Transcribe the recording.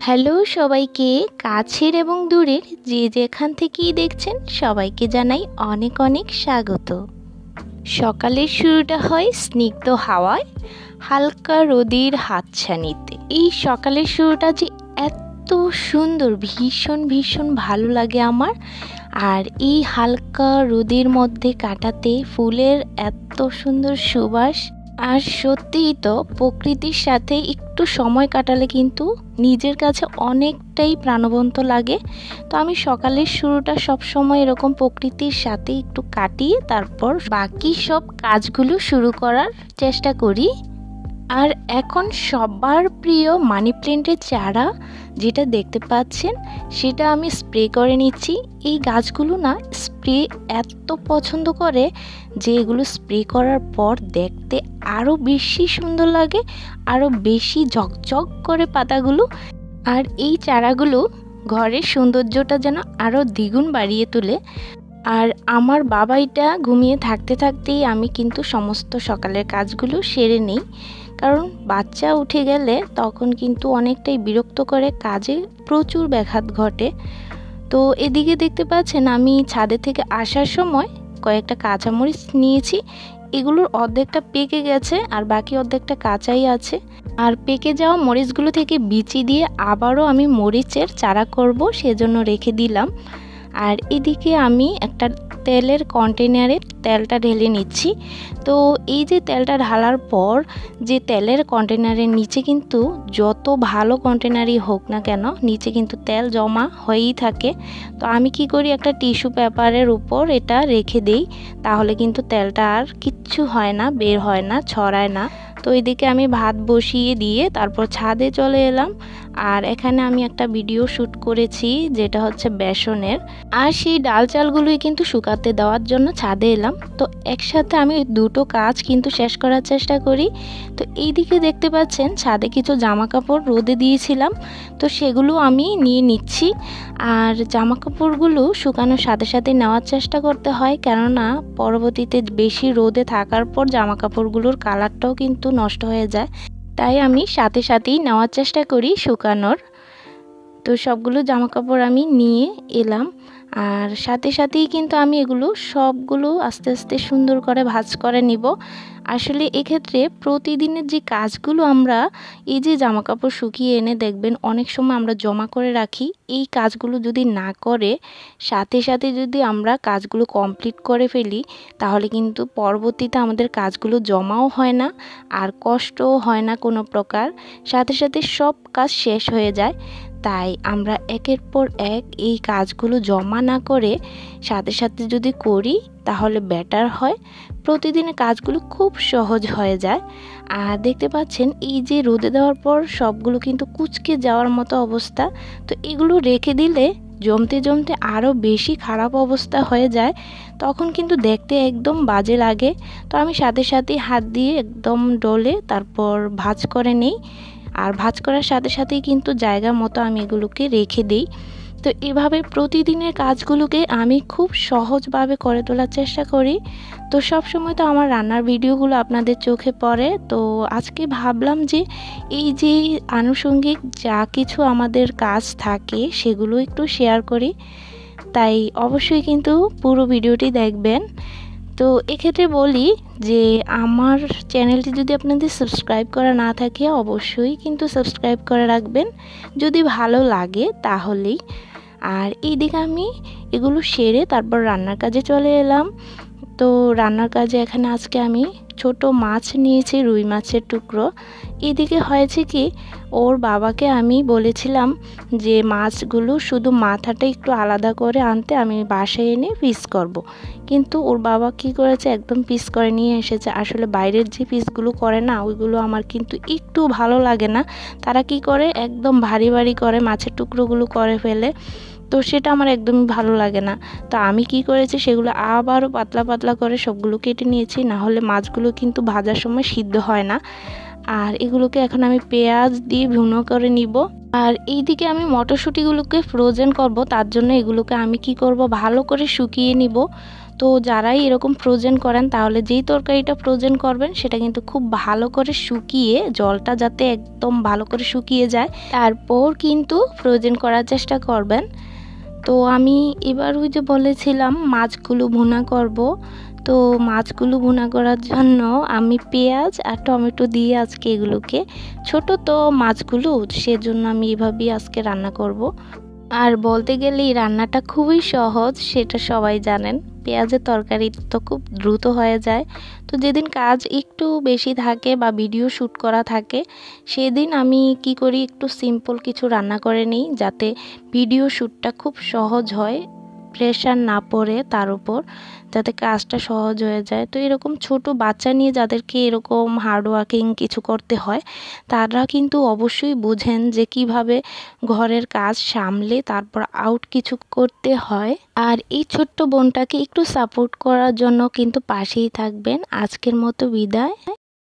Hello সবাইকে, কাছের এবং দূরের যে যেখান থেকেই দেখছেন সবাইকে জানাই অনেক অনেক স্বাগত। সকালের শুরুটা হয় স্নিগ্ধ হাওয়ায়, হালকা রোদের হাতছানিতে। এই সকালের শুরুটা যে এত সুন্দর, ভীষণ ভীষণ ভালো লাগে আমার। আর এই হালকা রোদের মধ্যে কাটাতে ফুলের এত সুন্দর সুবাস, আর সত্যিই তো প্রকৃতির সাথে একটু সময় কাটালে কিন্তু নিজের কাছে অনেকটাই প্রাণবন্ত লাগে। তো আমি সকালের শুরুটা সব সময় এরকম প্রকৃতির সাথে একটু কাটিয়ে তারপর বাকি সব কাজগুলো শুরু করার চেষ্টা করি। আর এখন সবার প্রিয় মানি প্ল্যান্টের চারা যেটা দেখতে পাচ্ছেন, সেটা আমি স্প্রে করে নিচ্ছি। এই গাছগুলো না স্প্রে এত পছন্দ করে যে এগুলো স্প্রে করার পর দেখতে আরও বেশি সুন্দর লাগে, আরও বেশি ঝকঝক করে পাতাগুলো। আর এই চারাগুলো ঘরের সৌন্দর্যটা যেন আরও দ্বিগুণ বাড়িয়ে তোলে। আর আমার বাবা এটা ঘুমিয়ে থাকতে থাকতেই আমি কিন্তু সমস্ত সকালের কাজগুলো সেরে নিই, কারণ বাচ্চা উঠে গেলে তখন কিন্তু অনেকটাই বিরক্ত করে, কাজে প্রচুর ব্যাঘাত ঘটে। তো এদিকে দেখতে পাচ্ছেন আমি ছাদে থেকে আসার সময় কয়েকটা কাঁচামরিচ নিয়েছি। এগুলোর অর্ধেকটা পেকে গেছে আর বাকি অর্ধেকটা কাঁচাই আছে। আর পেকে যাওয়া মরিচগুলো থেকে বিচি দিয়ে আবারও আমি মরিচের চারা করব, সেজন্য রেখে দিলাম। আর এদিকে আমি একটা তেলের কন্টেনারে তেলটা ঢেলে নিচ্ছি। তো এই যে তেলটা ঢালার পর যে তেলের কন্টেনারের নিচে কিন্তু যত ভালো কন্টেনারই হোক না কেন, নিচে কিন্তু তেল জমা হয়েই থাকে। তো আমি কি করি, একটা টিস্যু পেপারের উপর এটা রেখে দেই, তাহলে কিন্তু তেলটা আর কিচ্ছু হয় না, বের হয় না, ছড়ায় না। তো এদিকে আমি ভাত বসিয়ে দিয়ে তারপর ছাদে চলে এলাম। আর এখানে আমি একটা ভিডিও শ্যুট করেছি যেটা হচ্ছে বেসনের, আর সেই ডাল চালগুলোই কিন্তু শুকাতে দেওয়ার জন্য ছাদে এলাম। তো একসাথে আমি দুটো কাজ কিন্তু শেষ করার চেষ্টা করি। তো এইদিকে দেখতে পাচ্ছেন ছাদে কিছু জামা কাপড় রোদে দিয়েছিলাম, তো সেগুলো আমি নিয়ে নিচ্ছি। আর জামা কাপড়গুলো শুকানোর সাথে সাথে নেওয়ার চেষ্টা করতে হয়, কেননা পরবর্তীতে বেশি রোদে থাকার পর জামা কাপড়গুলোর কালারটাও কিন্তু নষ্ট হয়ে যায়। তাই আমি সাথে সাথেই নেওয়ার চেষ্টা করি শুকানোর। তো সবগুলো জামা কাপড় আমি নিয়ে এলাম, আর সাথে সাথেই কিন্তু আমি এগুলো সবগুলো আস্তে আস্তে সুন্দর করে ভাঁজ করে নিব। আসলে এক্ষেত্রে প্রতিদিনের যে কাজগুলো আমরা এই যে জামা কাপড় শুকিয়ে এনে দেখবেন অনেক সময় আমরা জমা করে রাখি, এই কাজগুলো যদি না করে সাথে সাথে যদি আমরা কাজগুলো কমপ্লিট করে ফেলি, তাহলে কিন্তু পরবর্তীতে আমাদের কাজগুলো জমাও হয় না, আর কষ্টও হয় না কোনো প্রকার, সাথে সাথে সব কাজ শেষ হয়ে যায়। তাই আমরা একের পর এক এই কাজগুলো জমা না করে সাথে সাথে যদি করি তাহলে বেটার হয়, প্রতিদিনের কাজগুলো খুব সহজ হয়ে যায়। আর দেখতে পাচ্ছেন এই যে রোদে দেওয়ার পর সবগুলো কিন্তু কুঁচকে যাওয়ার মতো অবস্থা। তো এগুলো রেখে দিলে জমতে জমতে আরও বেশি খারাপ অবস্থা হয়ে যায়, তখন কিন্তু দেখতে একদম বাজে লাগে। তো আমি সাথে সাথে হাত দিয়ে একদম ডলে তারপর ভাঁজ করে নেই, আর ভাঁজ করার সাথে সাথেই কিন্তু জায়গা মতো আমি এগুলোকে রেখে দিই। তো এভাবে প্রতিদিনের কাজগুলোকে আমি খুব সহজভাবে করে তোলার চেষ্টা করি। তো সব সময় তো আমার রান্নার ভিডিওগুলো আপনাদের চোখে পড়ে, তো আজকে ভাবলাম যে এই যে আনুষঙ্গিক যা কিছু আমাদের কাজ থাকে সেগুলো একটু শেয়ার করি। তাই অবশ্যই কিন্তু পুরো ভিডিওটি দেখবেন। তো এক্ষেত্রে বলি যে আমার চ্যানেলটি যদি আপনাদের সাবস্ক্রাইব করা না থাকে অবশ্যই কিন্তু সাবস্ক্রাইব করে রাখবেন যদি ভালো লাগে তাহলেই। আর এইদিকে আমি এগুলো সেরে তারপর রান্নার কাজে চলে এলাম। তো রান্নার কাজে এখানে আজকে আমি ছোট মাছ নিয়েছি, রুই মাছের টুকরো। এদিকে হয়েছে কি, ওর বাবাকে আমি বলেছিলাম যে মাছগুলো শুধু মাথাটা একটু আলাদা করে আনতে, আমি বাসায় এনে পিস করব। কিন্তু ওর বাবা কি করেছে, একদম পিস করে নিয়ে এসেছে। আসলে বাইরের যে পিসগুলো করে না, ওইগুলো আমার কিন্তু একটু ভালো লাগে না। তারা কি করে, একদম ভারী ভারী করে মাছের টুকরোগুলো করে ফেলে, তো সেটা আমার একদমই ভালো লাগে না। তো আমি কি করেছি, সেগুলো আবারও পাতলা পাতলা করে সবগুলো কেটে নিয়েছি, না হলে মাছগুলো কিন্তু ভাজার সময় সিদ্ধ হয় না। আর এগুলোকে এখন আমি পেঁয়াজ দিয়ে ভুনো করে নিব। আর এইদিকে আমি মটরশুঁটিগুলোকে ফ্রোজেন করব, তার জন্য এগুলোকে আমি কি করব, ভালো করে শুকিয়ে নিব। তো তো যারাই এরকম ফ্রোজেন করেন তাহলে যেই তরকারিটা ফ্রোজেন করবেন সেটা কিন্তু খুব ভালো করে শুকিয়ে, জলটা যাতে একদম ভালো করে শুকিয়ে যায়, তারপর কিন্তু ফ্রোজেন করার চেষ্টা করবেন। তো আমি এবার ওই যে বলেছিলাম মাছগুলো ভুনা করব, তো মাছগুলো ভুনা করার জন্য আমি পেঁয়াজ আর টমেটো দিয়ে আজকে এগুলোকে, ছোট তো মাছগুলো সেজন্য আমি এভাবেই আজকে রান্না করব। আর বলতে গেলে এই রান্নাটা খুবই সহজ, সেটা সবাই জানেন। পেঁয়াজের তরকারি তো খুব দ্রুত হয়ে যায়। তো যেদিন কাজ একটু বেশি থাকে বা ভিডিও শ্যুট করা থাকে সেদিন আমি কি করি, একটু সিম্পল কিছু রান্না করে নিই যাতে ভিডিও শ্যুটটা খুব সহজ হয়, প্রেশার না পড়ে তার উপর, যাতে কাজটা সহজ হয়ে যায়। তো এরকম ছোট বাচ্চা নিয়ে যাদেরকে এরকম হার্ডওয়ার্কিং কিছু করতে হয় তারা কিন্তু অবশ্যই বোঝেন যে কিভাবে ঘরের কাজ সামলে তারপর আউট কিছু করতে হয়। আর এই ছোট্ট বোনটাকে একটু সাপোর্ট করার জন্য কিন্তু পাশেই থাকবেন। আজকের মতো বিদায়।